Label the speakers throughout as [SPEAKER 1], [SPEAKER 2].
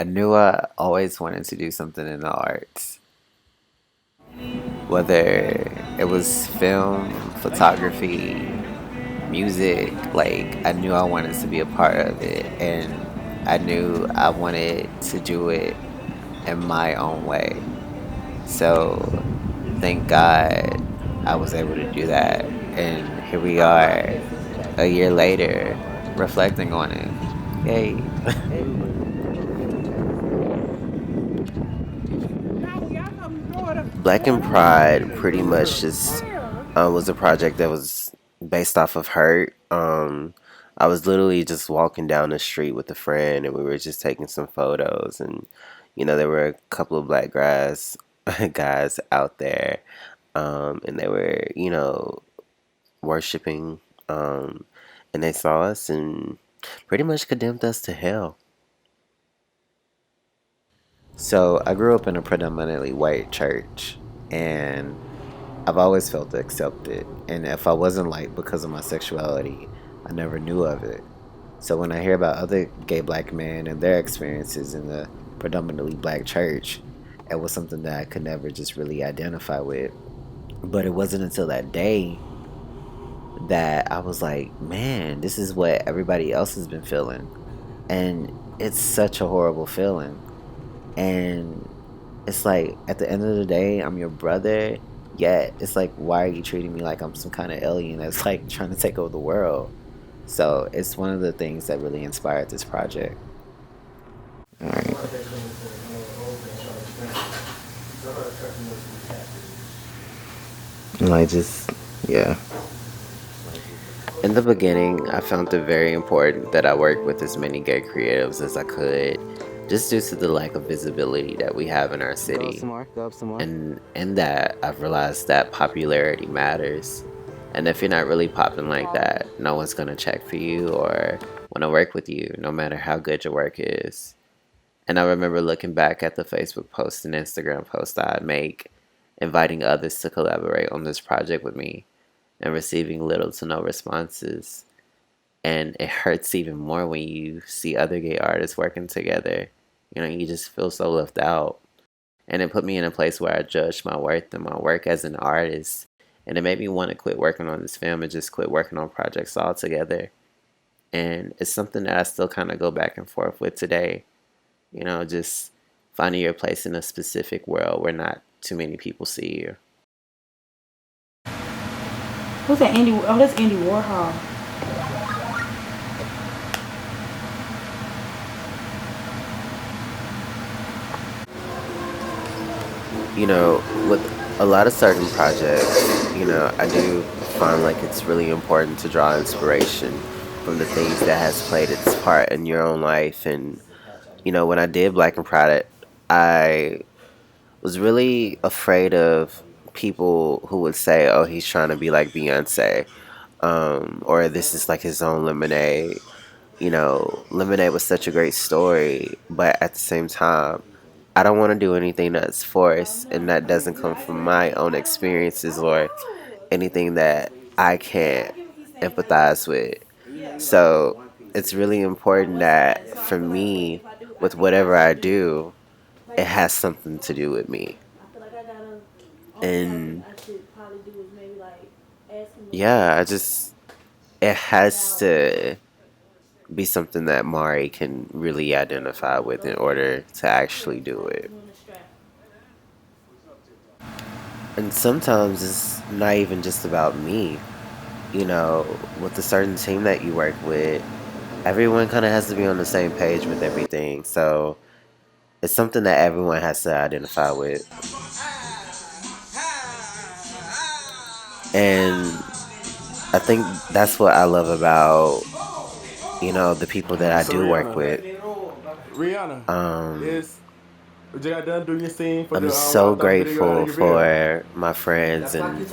[SPEAKER 1] I knew I always wanted to do something in the arts, whether it was film, photography, music. Like, I knew I wanted to be a part of it, and I knew I wanted to do it in my own way. So, thank God I was able to do that. And here we are, a year later, reflecting on it. Yay. Black and Pride pretty much just was a project that was based off of hurt. I was literally just walking down the street with a friend, and we were just taking some photos, and there were a couple of black guys out there, and they were worshiping, and they saw us and pretty much condemned us to hell. So I grew up in a predominantly white church, and I've always felt accepted. And if I wasn't liked because of my sexuality, I never knew of it. So when I hear about other gay black men and their experiences in the predominantly black church, it was something that I could never just really identify with. But it wasn't until that day that I was like, man, this is what everybody else has been feeling. And it's such a horrible feeling. And it's like, at the end of the day, I'm your brother. Yet it's like, why are you treating me like I'm some kind of alien that's like trying to take over the world? So it's one of the things that really inspired this project. All right. Like, just, yeah. In the beginning, I found it very important that I work with as many gay creatives as I could, just due to the lack of visibility that we have in our city.
[SPEAKER 2] Go up some more.
[SPEAKER 1] And in that, I've realized that popularity matters. And if you're not really popping like that, no one's gonna check for you or want to work with you, no matter how good your work is. And I remember looking back at the Facebook post and Instagram post I'd make, inviting others to collaborate on this project with me, and receiving little to no responses. And it hurts even more when you see other gay artists working together. You just feel so left out. And it put me in a place where I judged my worth and my work as an artist. And it made me want to quit working on this film and just quit working on projects altogether. And it's something that I still kind of go back and forth with today. Just finding your place in a specific world where not too many people see you.
[SPEAKER 3] Who's that? Andy? Oh, that's Andy Warhol.
[SPEAKER 1] With a lot of certain projects, I do find like it's really important to draw inspiration from the things that has played its part in your own life. And, when I did Black and Pride, I was really afraid of people who would say, oh, he's trying to be like Beyonce, or this is like his own Lemonade. Lemonade was such a great story, but at the same time, I don't want to do anything that's forced and that doesn't come from my own experiences or anything that I can't empathize with. So it's really important that for me, with whatever I do, it has something to do with me. And yeah, it has to be something that Marii can really identify with in order to actually do it. And sometimes it's not even just about me. With a certain team that you work with, everyone kind of has to be on the same page with everything. So it's something that everyone has to identify with. And I think that's what I love about, the people that I do work with.
[SPEAKER 2] Rihanna,
[SPEAKER 1] Um,
[SPEAKER 2] you got done doing your scene for
[SPEAKER 1] I'm
[SPEAKER 2] the
[SPEAKER 1] so
[SPEAKER 2] Rock Doctor video
[SPEAKER 1] grateful
[SPEAKER 2] out of your video.
[SPEAKER 1] for my friends and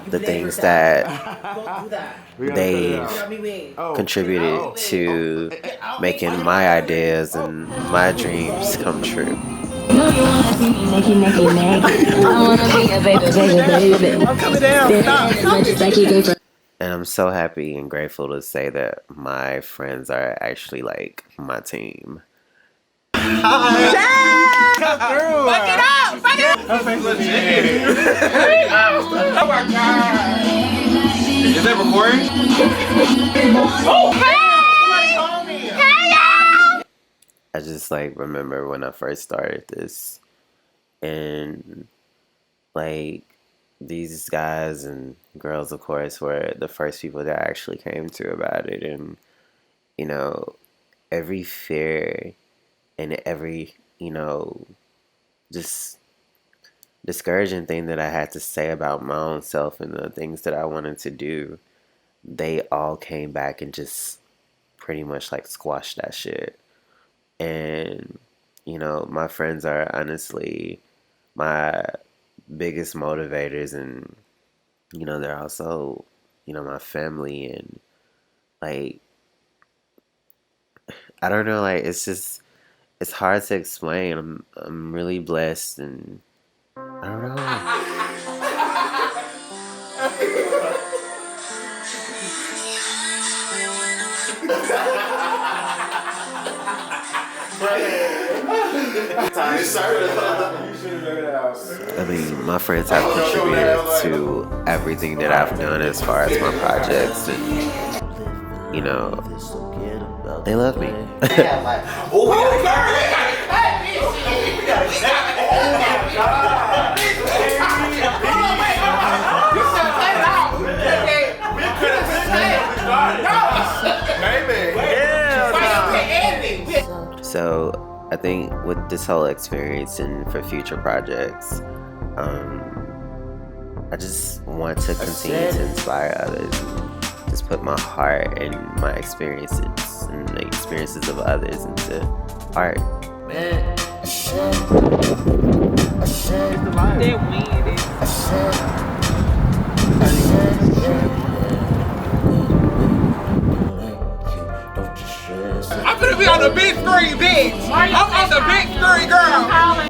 [SPEAKER 1] the things that
[SPEAKER 2] Rihanna cut it
[SPEAKER 1] they've
[SPEAKER 2] out.
[SPEAKER 1] contributed to making my ideas and my dreams come true.
[SPEAKER 3] No, you wanna see me naked, naked, naked. I wanna be a baby, baby, baby. I'm coming down. Stop. Just like you go for.
[SPEAKER 1] And I'm so happy and grateful to say that my friends are actually like my team.
[SPEAKER 4] Fuck it up! Fuck it up! Oh my god!
[SPEAKER 5] Is that recording?
[SPEAKER 4] Oh, hey! Somebody call me! Hey, y'all!
[SPEAKER 1] I just like remember when I first started this, and like these guys and girls, of course, were the first people that I actually came to about it, and you know, every fear and every just discouraging thing that I had to say about my own self and the things that I wanted to do, they all came back and just pretty much like squashed that shit. And my friends are honestly my biggest motivators, and they're also my family, and like I don't know, like it's hard to explain. I'm really blessed, and I don't know. I mean, my friends have contributed to everything that I've done as far as my projects, and they love me. So I think with this whole experience and for future projects, I just want to continue to inspire others, and just put my heart and my experiences and the experiences of others into art. Man.
[SPEAKER 4] I'm gonna be on the big screen, bitch! I'm on the big screen, girl!